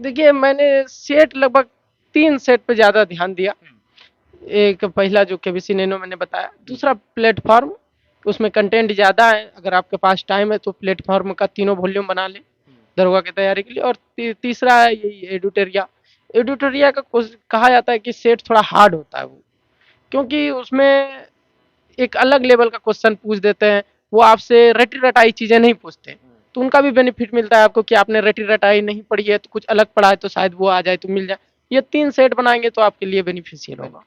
देखिए, मैंने सेट लगभग 3 सेट पे ज़्यादा ध्यान दिया। एक पहला जो केबीसी नैनो मैंने बताया, दूसरा प्लेटफ़ॉर्म, उसमें कंटेंट ज़्यादा है, अगर आपके पास टाइम है तो प्लेटफ़ॉर्म का तीनों वॉल्यूम बना लें, दरोगा की तैयारी के लिए। और तीसरा है यही एडिटोरिया। एडिटोरिया का कहा जाता है कि सेट थोड़ा हार्ड होता है वो, क्योंकि उसमें एक अलग लेवल का क्वेश्चन पूछ देते हैं, वो आपसे रटी रटाई चीज़ें नहीं पूछते, तो उनका भी बेनिफिट मिलता है आपको कि आपने रटी रटाई नहीं पढ़ी है तो कुछ अलग पढ़ा है तो शायद वो आ जाए तो मिल जाए। ये 3 सेट बनाएंगे तो आपके लिए बेनिफिशियल होगा।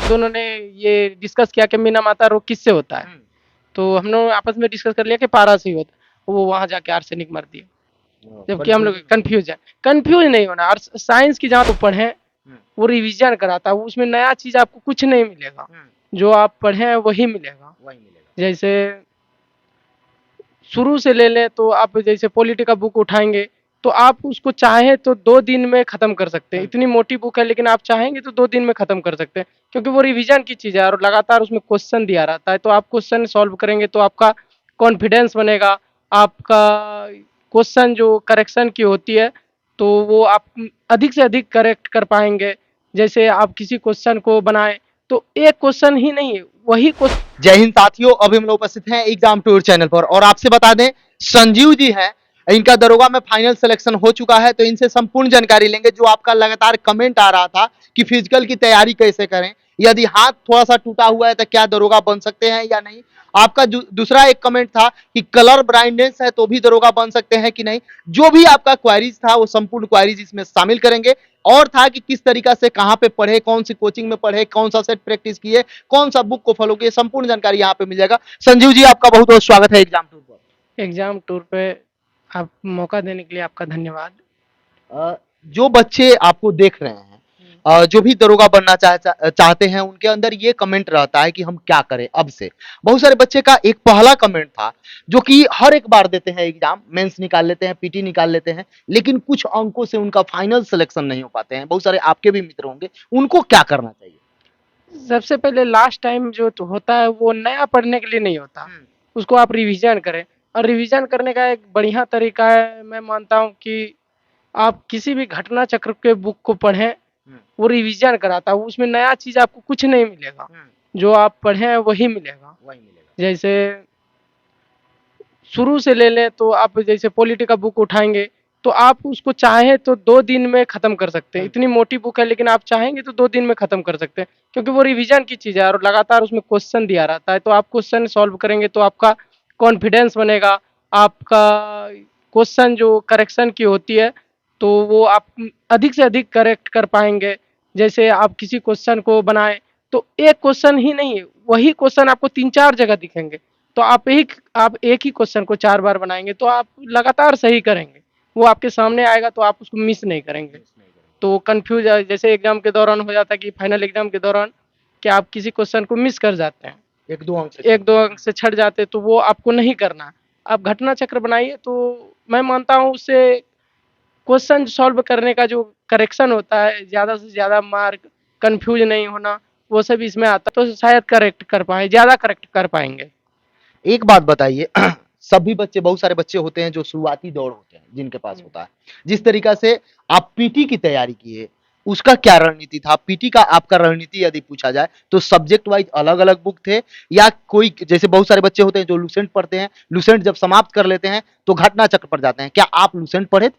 दोनों ने ये डिस्कस किया कि मीना माता रोग किससे होता है, तो हम लोग आपस में डिस्कस कर लिया कि पारा से ही होता है। वो वहाँ जाके आर्सेनिक मर दिया, जबकि हम लोग कंफ्यूज है। कंफ्यूज नहीं होना, और साइंस की जहाँ तो पढ़ें वो रिवीजन कराता है, उसमें नया चीज़ आपको कुछ नहीं मिलेगा, जो आप पढ़ें वही मिलेगा। जैसे शुरू से ले लें तो आप जैसे पॉलिटी का बुक उठाएंगे तो आप उसको चाहें तो 2 दिन में ख़त्म कर सकते हैं, इतनी मोटी बुक है, लेकिन आप चाहेंगे तो 2 दिन में ख़त्म कर सकते हैं, क्योंकि वो रिवीजन की चीज़ है और लगातार उसमें क्वेश्चन दिया रहता है। तो आप क्वेश्चन सॉल्व करेंगे तो आपका कॉन्फिडेंस बनेगा, आपका क्वेश्चन जो करेक्शन की होती है तो वो आप अधिक से अधिक करेक्ट कर पाएंगे। जैसे आप किसी क्वेश्चन को बनाएं तो एक क्वेश्चन ही नहीं, वही क्वेश्चन। जय हिंद साथियों, अभी हम लोग उपस्थित हैं एग्जाम टूर चैनल पर और आपसे बता दें संजीव जी हैं, इनका दरोगा में फाइनल सिलेक्शन हो चुका है, तो इनसे संपूर्ण जानकारी लेंगे। जो आपका लगातार कमेंट आ रहा था कि फिजिकल की तैयारी कैसे करें, यदि हाथ थोड़ा सा टूटा हुआ है तो क्या दरोगा बन सकते हैं या नहीं। आपका दूसरा एक कमेंट था कि कलर ब्लाइंडनेस है तो भी दरोगा बन सकते हैं कि नहीं। जो भी आपका क्वेरीज था वो संपूर्ण क्वेरीज इसमें शामिल करेंगे। और था कि किस तरीका से कहां पे पढ़े, कौन सी कोचिंग में पढ़े, कौन सा सेट प्रैक्टिस किए, कौन सा बुक को फॉलो किए, संपूर्ण जानकारी यहाँ पे मिल जाएगा। संजीव जी, आपका बहुत बहुत स्वागत है एग्जाम टूर पर। एग्जाम टूर पे आप मौका देने के लिए आपका धन्यवाद। जो बच्चे आपको देख रहे हैं, जो भी दरोगा बनना चाहते हैं, उनके अंदर ये कमेंट रहता है कि हम क्या करें अब से। बहुत सारे बच्चे का एक पहला कमेंट था जो कि हर एक बार देते हैं एग्जाम, मेंस निकाल लेते हैं, पीटी निकाल लेते हैं, लेकिन कुछ अंकों से उनका फाइनल सिलेक्शन नहीं हो पाते हैं। बहुत सारे आपके भी मित्र होंगे, उनको क्या करना चाहिए? सबसे पहले लास्ट टाइम जो तो होता है वो नया पढ़ने के लिए नहीं होता, उसको आप रिवीजन करें। और रिवीजन करने का एक बढ़िया तरीका है, मैं मानता हूँ कि आप किसी भी घटना चक्र के बुक को पढ़ें, वो रिवीजन कराता है, उसमें नया चीज़ आपको कुछ नहीं मिलेगा, जो आप पढ़ें वही मिलेगा। जैसे शुरू से ले लें तो आप जैसे पॉलिटी का बुक उठाएंगे तो आप उसको चाहें तो 2 दिन में ख़त्म कर सकते हैं, इतनी मोटी बुक है, लेकिन आप चाहेंगे तो 2 दिन में ख़त्म कर सकते हैं, क्योंकि वो रिवीजन की चीज़ है और लगातार उसमें क्वेश्चन दिया रहता है। तो आप क्वेश्चन सॉल्व करेंगे तो आपका कॉन्फिडेंस बनेगा, आपका क्वेश्चन जो करेक्शन की होती है तो वो आप अधिक से अधिक करेक्ट कर पाएंगे। जैसे आप किसी क्वेश्चन को बनाएं तो एक क्वेश्चन ही नहीं, वही क्वेश्चन आपको 3-4 जगह दिखेंगे, तो आप एक ही क्वेश्चन को 4 बार बनाएंगे तो आप लगातार सही करेंगे, वो आपके सामने आएगा तो आप उसको मिस नहीं करेंगे। तो कंफ्यूज जैसे एग्जाम के दौरान हो जाता है कि फाइनल एग्जाम के दौरान कि आप किसी क्वेश्चन को मिस कर जाते हैं, एक दो अंक से छट जाते, तो वो आपको नहीं करना। आप घटना चक्र बनाइए, तो मैं मानता हूँ उससे क्वेश्चन सॉल्व करने का जो करेक्शन होता है, ज़्यादा से ज़्यादा मार्क, कंफ्यूज नहीं होना, वो सब इसमें आता है, तो शायद करेक्ट कर पाए, ज़्यादा करेक्ट कर पाएंगे। एक बात बताइए, सभी बच्चे, बहुत सारे बच्चे होते हैं जो शुरुआती दौर होते हैं जिनके पास होता है, जिस तरीका से आप पीटी की तैयारी किए, उसका क्या रणनीति था? पीटी का आपका रणनीति यदि पूछा जाए तो सब्जेक्ट वाइज अलग अलग बुक थे, या कोई, जैसे बहुत सारे बच्चे होते हैं जो लुसेंट पढ़ते हैं, लुसेंट जब समाप्त कर लेते हैं तो घटना चक्र पर जाते हैं, क्या आप लुसेंट पढ़े थे?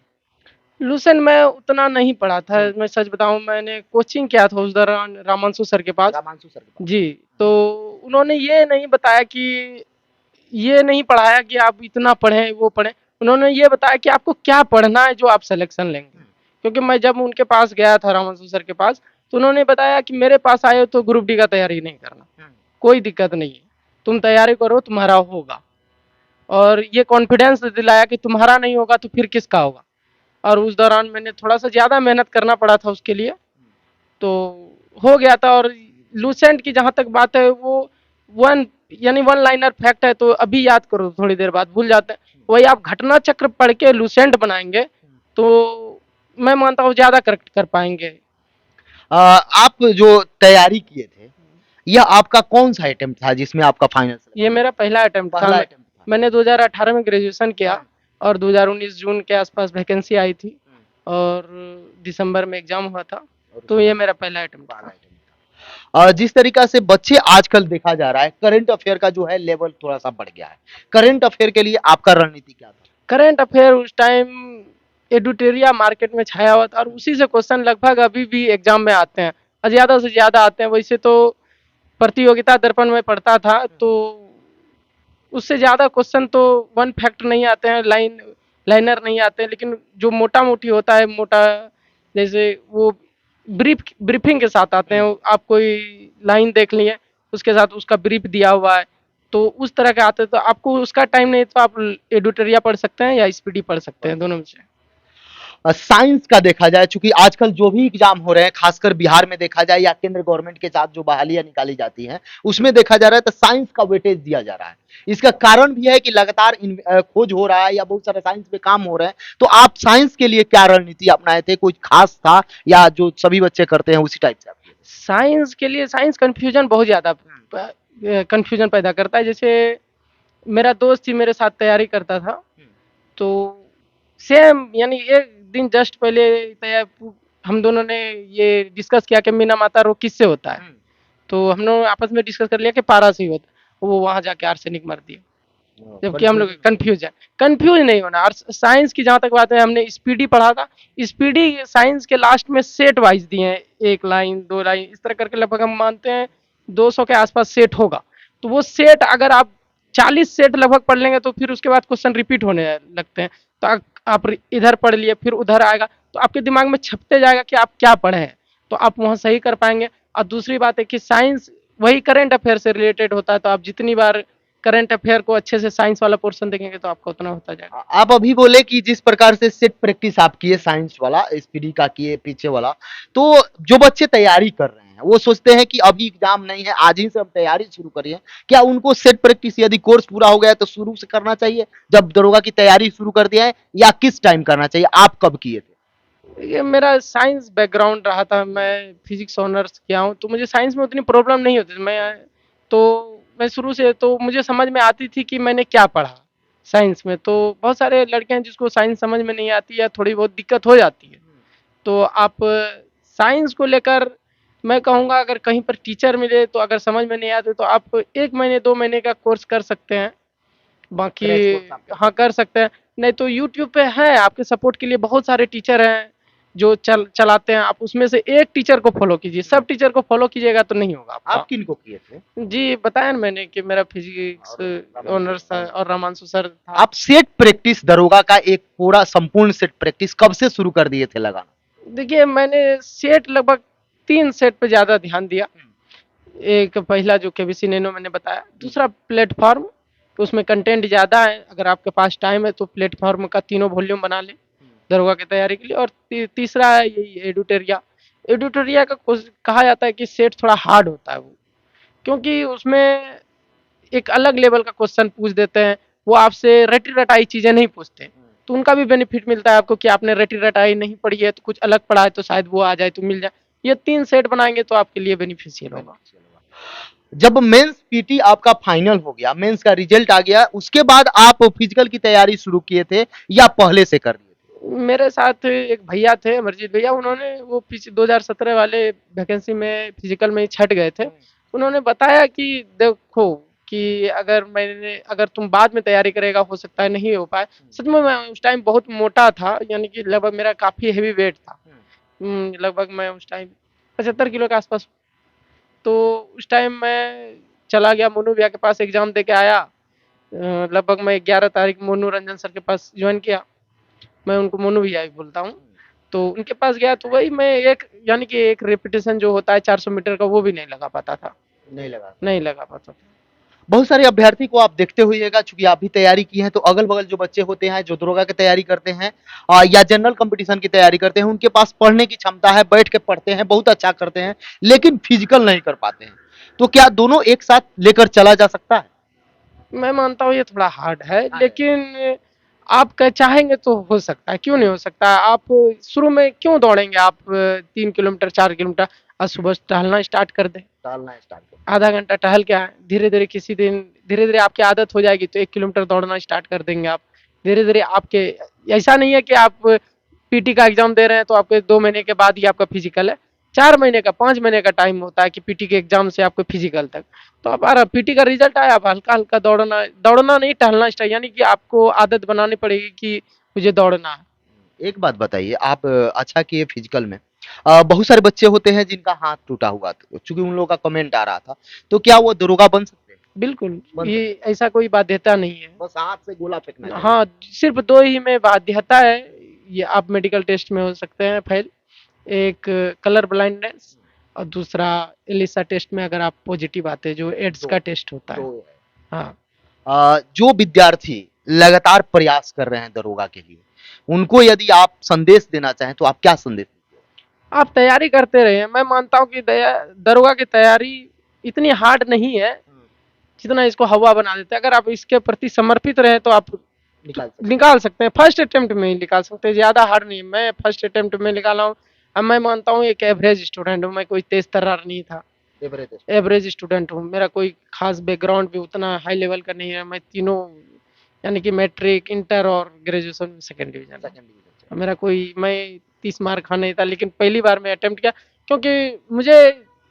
लुसेंट मैं उतना नहीं पढ़ा था, मैं सच बताऊं, मैंने कोचिंग किया था उस दौरान रामांशु सर के पास। रामांशु सर के पास। जी, तो उन्होंने ये नहीं बताया कि, ये नहीं पढ़ाया कि आप इतना पढ़ें वो पढ़ें, उन्होंने ये बताया कि आपको क्या पढ़ना है जो आप सिलेक्शन लेंगे। क्योंकि मैं जब उनके पास गया था रामांशु सर के पास, तो उन्होंने बताया कि मेरे पास आए हो तो ग्रुप डी का तैयारी नहीं करना, कोई दिक्कत नहीं है, तुम तैयारी करो, तुम्हारा होगा। और ये कॉन्फिडेंस दिलाया कि तुम्हारा नहीं होगा तो फिर किसका होगा। और उस दौरान मैंने थोड़ा सा ज़्यादा मेहनत करना पड़ा था उसके लिए, तो हो गया था। और लूसेंट की जहाँ तक बात है, वो वन यानी वन लाइनर फैक्ट है, तो अभी याद करो, थोड़ी देर बाद भूल जाते हैं। वही आप घटना चक्र पढ़ के लूसेंट बनाएंगे तो मैं मानता हूँ ज़्यादा करेक्ट कर पाएंगे। आप जो तैयारी किए थे, यह आपका कौन सा अटेम्प्ट था जिसमें आपका फाइनल? ये मेरा पहला अटेम्प्ट था। पहला अटेम्प्ट था। मैंने 2018 में ग्रेजुएशन किया और 2019 जून के आसपास वैकेंसी आई थी, और दिसंबर में एग्जाम हुआ था, तो ये मेरा पहला अटेम्प्ट था। जिस तरीका से बच्चे आजकल देखा जा रहा है, करंट अफेयर का जो है लेवल थोड़ा सा बढ़ गया है, करंट अफेयर के लिए आपका रणनीति क्या था? करंट अफेयर उस टाइम एडुटेरिया मार्केट में छाया हुआ था और उसी से क्वेश्चन लगभग अभी भी एग्जाम में आते हैं और ज़्यादा से ज़्यादा आते हैं। वैसे तो प्रतियोगिता दर्पण में पढ़ता था, तो उससे ज़्यादा क्वेश्चन तो वन फैक्ट नहीं आते हैं, लाइनर नहीं आते हैं, लेकिन जो मोटा मोटी होता है, मोटा जैसे वो ब्रीफिंग के साथ आते हैं। आप कोई लाइन देख लिए, उसके साथ उसका ब्रीफ दिया हुआ है, तो उस तरह के आते हैं। तो आपको उसका टाइम नहीं तो आप एडुटेरिया पढ़ सकते हैं या स्पीडी पढ़ सकते हैं, दोनों में से। साइंस का देखा जाए, चूंकि आजकल जो भी एग्जाम हो रहे हैं, खासकर बिहार में देखा जाए या केंद्र गवर्नमेंट के साथ जो बहालियां निकाली जाती हैं, उसमें देखा जा रहा है तो साइंस का वेटेज दिया जा रहा है। इसका कारण भी है कि लगातार खोज हो रहा है या बहुत सारे साइंस पे काम हो रहे हैं। तो आप साइंस के लिए क्या रणनीति अपनाए थे, कुछ खास था या जो सभी बच्चे करते हैं उसी टाइप से? साइंस के लिए साइंस कंफ्यूजन बहुत ज़्यादा कंफ्यूजन पैदा करता है। जैसे मेरा दोस्त ही मेरे साथ तैयारी करता था, तो सेम यानी एक दिन जस्ट पहले हम दोनों ने ये डिस्कस किया कि मीना माता रोग किससे होता है। तो हम लोग आपस में डिस्कस कर लिया कि पारा से ही होता है। वो वहाँ जाके आर्सेनिक मर दिया, जबकि हम लोग कंफ्यूज नहीं होना। और साइंस की जहाँ तक बात है, हमने स्पीडी पढ़ा था। स्पीडी साइंस के लास्ट में सेट वाइज दिए हैं, 1 लाइन 2 लाइन इस तरह करके लगभग हम मानते हैं 200 के आसपास सेट होगा। तो वो सेट अगर आप 40 सेट लगभग पढ़ लेंगे तो फिर उसके बाद क्वेश्चन रिपीट होने लगते हैं। तो आप इधर पढ़ लिए फिर उधर आएगा, तो आपके दिमाग में छपते जाएगा कि आप क्या पढ़े हैं, तो आप वहाँ सही कर पाएंगे। और दूसरी बात है कि साइंस वही करंट अफेयर से रिलेटेड होता है, तो आप जितनी बार करंट अफेयर को अच्छे से साइंस वाला पोर्शन देखेंगे तो आपका उतना होता जाएगा। आप अभी बोले कि जिस प्रकार से सेट प्रैक्टिस आप किए साइंस वाला, एसपीडी का किए पीछे वाला, तो जो बच्चे तैयारी कर रहे हैं वो सोचते हैं कि अभी एग्जाम नहीं है, आज ही से हम तैयारी शुरू करिए, क्या उनको सेट प्रैक्टिस यदि कोर्स पूरा हो गया है तो शुरू से करना चाहिए जब दरोगा की तैयारी शुरू कर दिया है, या किस टाइम करना चाहिए? आप कब किए थे? ये मेरा साइंस बैकग्राउंड रहा था, मैं फिजिक्स ऑनर्स किया हूँ, तो मुझे साइंस में उतनी प्रॉब्लम नहीं होती। मैं शुरू से तो मुझे समझ में आती थी कि मैंने क्या पढ़ा साइंस में। तो बहुत सारे लड़के हैं जिसको साइंस समझ में नहीं आती या थोड़ी बहुत दिक्कत हो जाती है, तो आप साइंस को लेकर मैं कहूँगा अगर कहीं पर टीचर मिले तो अगर समझ में नहीं आते तो आप 1 महीने 2 महीने का कोर्स कर सकते हैं। बाकी क्रैश कोर्स आप हाँ कर सकते हैं, नहीं तो यूट्यूब पे है आपके सपोर्ट के लिए बहुत सारे टीचर हैं जो चलाते हैं। आप उसमें से एक टीचर को फॉलो कीजिए, सब टीचर को फॉलो कीजिएगा तो नहीं होगा आपका। आप किनको किए थे? जी बताया ना मैंने कि मेरा फिजिक्स ऑनर्स था और रामांशु सर था। आप सेट प्रैक्टिस दरोगा का एक पूरा संपूर्ण सेट प्रैक्टिस कब से शुरू कर दिए थे लगाना? देखिए मैंने सेट लगभग 3 सेट पे ज़्यादा ध्यान दिया। एक पहला जो केबीसी नैनो मैंने बताया, दूसरा प्लेटफॉर्म, तो उसमें कंटेंट ज़्यादा है। अगर आपके पास टाइम है तो प्लेटफॉर्म का तीनों वॉल्यूम बना लें दरोगा की तैयारी के लिए। और तीसरा है यही एडुटेरिया। एडुटेरिया का कहा जाता है कि सेट थोड़ा हार्ड होता है वो, क्योंकि उसमें एक अलग लेवल का क्वेश्चन पूछ देते हैं। वो आपसे रटी रटाई चीज़ें नहीं पूछते, तो उनका भी बेनिफिट मिलता है आपको कि आपने रटी रटाई नहीं पढ़ी है तो कुछ अलग पढ़ा है तो शायद वो आ जाए तो मिल जाए। ये 3 सेट बनाएंगे तो आपके लिए बेनिफिशियल होगा। जब मेंस पीटी आपका फाइनल हो गया, मेंस का रिजल्ट आ गया, उसके बाद आप फिजिकल की तैयारी शुरू किए थे या पहले से कर दिए थे? मेरे साथ एक भैया थे, अमरजीत भैया, उन्होंने वो 2017 वाले वैकेंसी में फिजिकल में ही छट गए थे। उन्होंने बताया कि देखो कि अगर तुम बाद में तैयारी करेगा हो सकता है नहीं हो पाए। सच में मैं उस टाइम बहुत मोटा था, यानी कि लगभग मेरा काफ़ी हेवी वेट था। लगभग मैं उस टाइम 75 किलो के आसपास। तो उस टाइम मैं चला गया मोनू भैया के पास, एग्ज़ाम दे के आया। लगभग मैं 11 तारीख मोनू रंजन सर के पास ज्वाइन किया। मैं उनको मोनू भैया ही बोलता हूँ। तो उनके पास गया तो वही मैं यानी कि एक रेपिटेशन जो होता है 400 मीटर का वो भी नहीं लगा पाता था। नहीं लगा पाता था। बहुत सारे अभ्यर्थी को आप देखते होइएगा, चूंकि आप भी तैयारी की हैं, तो अगल बगल जो बच्चे होते हैं जो दरोगा की तैयारी करते हैं या जनरल कंपटीशन की तैयारी करते हैं, उनके पास पढ़ने की क्षमता है, बैठ के पढ़ते हैं, बहुत अच्छा करते हैं, लेकिन फिजिकल नहीं कर पाते हैं। तो क्या दोनों एक साथ लेकर चला जा सकता है? मैं मानता हूँ ये थोड़ा हार्ड है, लेकिन आप चाहेंगे तो हो सकता है, क्यों नहीं हो सकता। आप शुरू में क्यों दौड़ेंगे, आप 3 किलोमीटर 4 किलोमीटर आज सुबह टहलना स्टार्ट कर दें। आधा घंटा टहल के आए, धीरे धीरे किसी दिन धीरे धीरे आपकी आदत हो जाएगी तो 1 किलोमीटर दौड़ना स्टार्ट कर देंगे आप। धीरे धीरे आपके ऐसा नहीं है कि आप पीटी का एग्जाम दे रहे हैं तो आपके 2 महीने के बाद ही आपका फिजिकल है। 4 महीने का 5 महीने का टाइम होता है कि पीटी के एग्जाम से आपको फिजिकल तक। तो अब पीटी का रिजल्ट आया, आप हल्का हल्का दौड़ना, दौड़ना नहीं टहलना स्टार्ट, यानी कि आपको आदत बनानी पड़ेगी कि मुझे दौड़ना है। एक बात बताइए, आप अच्छा किए फिजिकल में। बहुत सारे बच्चे होते हैं जिनका हाथ टूटा हुआ था, चूंकि उन लोगों का कमेंट आ रहा था, तो क्या वो दरोगा बन सकते हैं? बिल्कुल, बन ये सकते ऐसा कोई बाध्यता नहीं है। हैं, बस हाथ से गोला फेंकना चाहिए। हाँ, सिर्फ 2 ही में बाध्यता है। ये आप मेडिकल टेस्ट में हो सकते हैं फेल, एक कलर ब्लाइंडनेस और दूसरा एलिसा टेस्ट में अगर आप पॉजिटिव आते हैं, जो एड्स दो का टेस्ट होता है। दो हाँ, जो विद्यार्थी लगातार प्रयास कर रहे हैं दरोगा के लिए, उनको यदि आप संदेश देना चाहें तो आप क्या संदेश देंगे? आप तैयारी करते रहिए। मैं मानता हूँ कि दरोगा की तैयारी इतनी हार्ड नहीं है, जितना इसको हवा बना देते हैं। अगर आप इसके प्रति समर्पित रहे तो आप निकाल सकते निकाल सकते हैं, फर्स्ट अटेम्प्ट में ही निकाल सकते हैं, ज़्यादा हार्ड नहीं है। मैं फर्स्ट अटेम्प्ट में निकाला हूँ। अब मैं मानता हूँ एक एवरेज स्टूडेंट हूँ, मैं कोई तेज तर्रार नहीं था, हैं एवरेज। एवरेज स्टूडेंट हूँ। मेरा कोई खास बैकग्राउंड भी उतना हाई लेवल का नहीं है। मैं तीनों यानी कि मैट्रिक, इंटर और ग्रेजुएशन में सेकंड डिवीजन हूँ। Second division. मेरा कोई, मैं 30 मार्क का नहीं था, लेकिन पहली बार मैं अटेम्प्ट किया, क्योंकि मुझे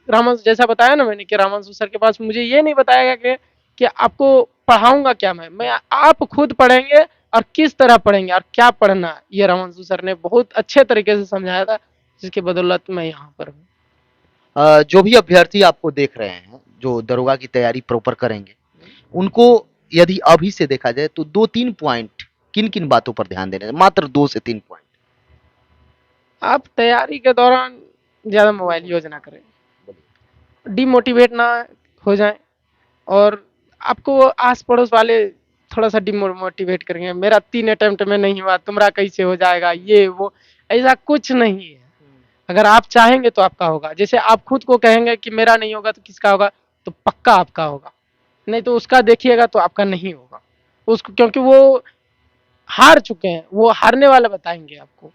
रामांशु, जैसा बताया ना मैंने, कि रामांशु सर के पास मुझे ये नहीं बताया गया कि आपको पढ़ाऊंगा क्या, मैं आप खुद पढ़ेंगे और किस तरह पढ़ेंगे और क्या पढ़ना है, ये रामांशु सर ने बहुत अच्छे तरीके से समझाया था, जिसकी बदौलत मैं यहाँ पर हूँ। जो भी अभ्यर्थी आपको देख रहे हैं, जो दरोगा की तैयारी प्रॉपर करेंगे, उनको यदि अभी से देखा जाए तो 2-3 पॉइंट किन-किन बातों पर ध्यान देने हैं? मात्र 2 से 3 पॉइंट। आप तैयारी के दौरान ज़्यादा मोबाइल यूज ना करें, डिमोटिवेट ना हो जाए, और आपको आस पड़ोस वाले थोड़ा सा डिमोटिवेट करेंगे, मेरा 3 अटेम्प्ट में नहीं हुआ, तुम्हारा कैसे हो जाएगा, ये वो, ऐसा कुछ नहीं है। अगर आप चाहेंगे तो आपका होगा। जैसे आप खुद को कहेंगे कि मेरा नहीं होगा तो किसका होगा, तो पक्का आपका होगा, नहीं तो उसका देखिएगा तो आपका नहीं होगा। उसको, क्योंकि वो हार चुके हैं, वो हारने वाला बताएंगे आपको।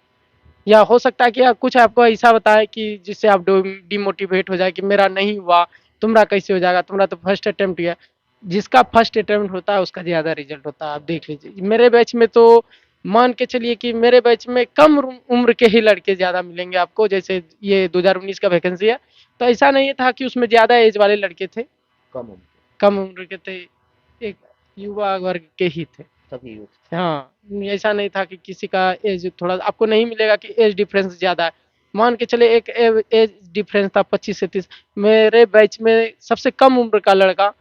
या हो सकता है कि कुछ आपको ऐसा बताए कि जिससे आप डिमोटिवेट हो जाए कि मेरा नहीं हुआ, तुम्हारा कैसे हो जाएगा, तुम्हारा तो फर्स्ट अटेम्प्ट है। जिसका फर्स्ट अटेम्प्ट होता है उसका ज़्यादा रिजल्ट होता है। आप देख लीजिए, मेरे बैच में तो मान के चलिए कि मेरे बैच में कम उम्र के ही लड़के ज़्यादा मिलेंगे आपको। जैसे ये 2019 का वैकेंसी है, तो ऐसा नहीं था कि उसमें ज़्यादा एज वाले लड़के थे, कम उम्र कम उम्र के थे, एक युवा वर्ग के ही थे। सभी यूथ। हाँ, ऐसा नहीं था कि किसी का एज थोड़ा, आपको नहीं मिलेगा कि एज डिफरेंस ज़्यादा है। मान के चले एक एज डिफरेंस था 25 से 30। मेरे बैच में सबसे कम उम्र का लड़का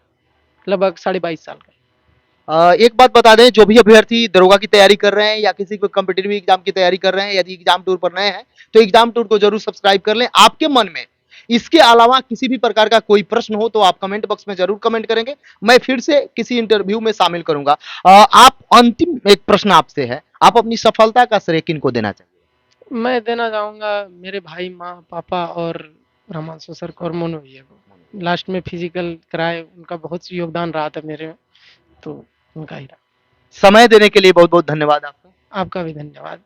लगभग 22.5 साल का। एक बात बता दें, जो भी अभ्यर्थी दरोगा की तैयारी कर रहे हैं या किसी को कॉम्पिटिटिव एग्जाम की तैयारी कर रहे हैं, यदि एग्जाम टूर पर नए हैं तो एग्जाम टूर को जरूर सब्सक्राइब कर लें। आपके मन में इसके अलावा किसी भी प्रकार का कोई प्रश्न हो तो आप कमेंट बॉक्स में जरूर कमेंट करेंगे, मैं फिर से किसी इंटरव्यू में शामिल करूंगा। आप अंतिम एक प्रश्न आपसे है, आप अपनी सफलता का श्रेय किनको देना चाहिए? मैं देना चाहूँगा मेरे भाई, माँ, पापा और रामांशु सर को और मोनू भैया को। लास्ट में फिजिकल कराए, उनका बहुत योगदान रहा था मेरे में, तो उनका ही रहा। समय देने के लिए बहुत बहुत धन्यवाद आपका। आपका भी धन्यवाद।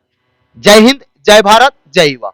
जय हिंद, जय भारत, जय युवा।